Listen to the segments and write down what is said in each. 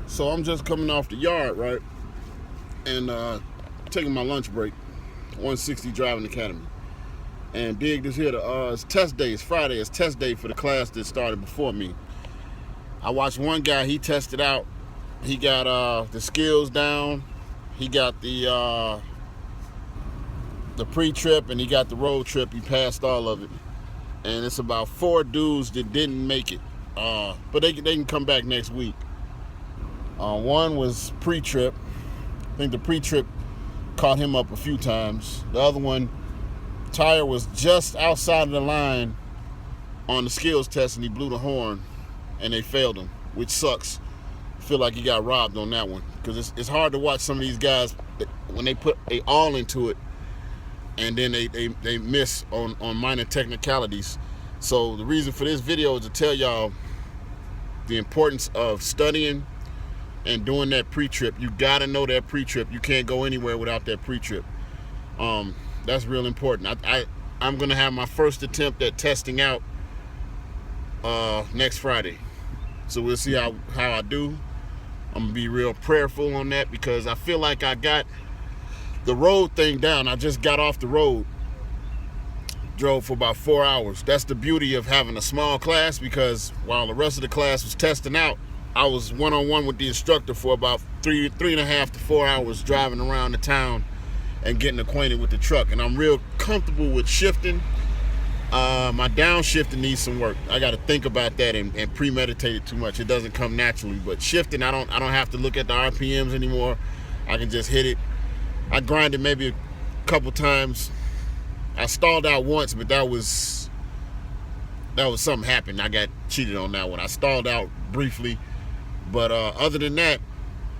So I'm just coming off the yard, right? And taking my lunch break. 160 Driving Academy. And dig this here, it's test day. It's Friday. It's test day for the class that started before me. I watched one guy, he tested out. He got the skills down. He got the pre-trip and he got the road trip. He passed all of it. And it's about 4 dudes that didn't make it. But they can come back next week. One was pre-trip. I think the pre-trip caught him up a few times. The other one, tire was just outside of the line on the skills test and he blew the horn and they failed him, which sucks. I feel like he got robbed on that one because it's hard to watch some of these guys when they put they all into it and then they miss on minor technicalities. So the reason for this video is to tell y'all the importance of studying and doing that pre-trip. You gotta know that pre-trip. You can't go anywhere without that pre-trip. That's real important. I'm gonna have my first attempt at testing out next Friday. So we'll see how I do. I'm gonna be real prayerful on that because I feel like I got the road thing down. I just got off the road. Drove for about 4 hours. That's the beauty of having a small class because while the rest of the class was testing out, I was one-on-one with the instructor for about three and a half to 4 hours driving around the town and getting acquainted with the truck. And I'm real comfortable with shifting. My downshifting needs some work. I got to think about that and premeditate it too much. It doesn't come naturally. But shifting, I don't have to look at the RPMs anymore. I can just hit it. I grinded maybe a couple times. I stalled out once, but that was something happened. I got cheated on that one. I stalled out briefly. But other than that,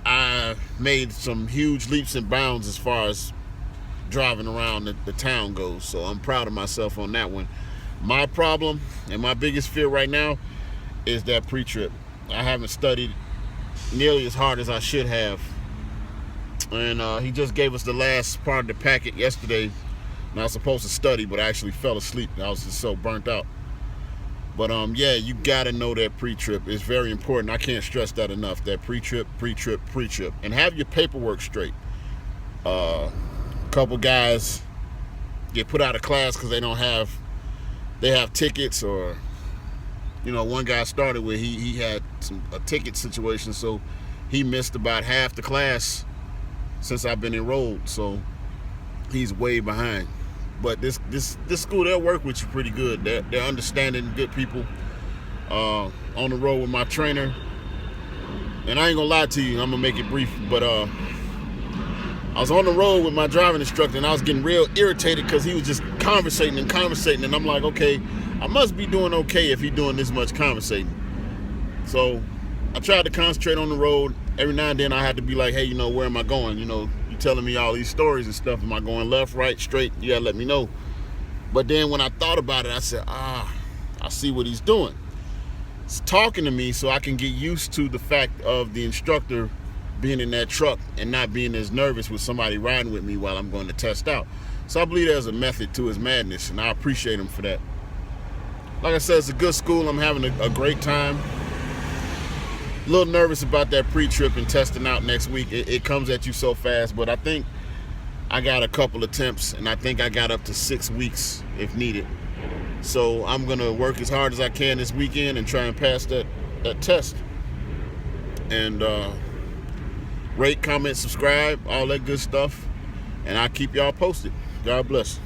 I made some huge leaps and bounds as far as driving around the town goes. So I'm proud of myself on that one. My problem and my biggest fear right now is that pre-trip. I haven't studied nearly as hard as I should have. And he just gave us the last part of the packet yesterday. And I was supposed to study, but I actually fell asleep. I was just so burnt out. But yeah, you gotta know that pre-trip. It's very important. I can't stress that enough. That pre-trip. And have your paperwork straight. Couple guys get put out of class because they have tickets, or one guy started with he had a ticket situation, so he missed about half the class since I've been enrolled, so he's way behind. But this school, they'll work with you pretty good. They're understanding, good people. On the road with my trainer, and I ain't gonna lie to you, I'm gonna make it brief, but I was on the road with my driving instructor and I was getting real irritated because he was just conversating, and I'm like, okay, I must be doing okay if he's doing this much conversating. So I tried to concentrate on the road. Every now and then I had to be like, hey, where am I going? You telling me all these stories and stuff. Am I going left, right, straight? You gotta let me know. But then when I thought about it, I said, I see what he's doing. He's talking to me so I can get used to the fact of the instructor being in that truck and not being as nervous with somebody riding with me while I'm going to test out. So I believe there's a method to his madness, and I appreciate him for that. Like I said, it's a good school. I'm having a great time. A little nervous about that pre-trip and testing out next week. It comes at you so fast, but I think I got a couple attempts, and I think I got up to 6 weeks if needed. So I'm going to work as hard as I can this weekend and try and pass that test. And rate, comment, subscribe, all that good stuff. And I'll keep y'all posted. God bless.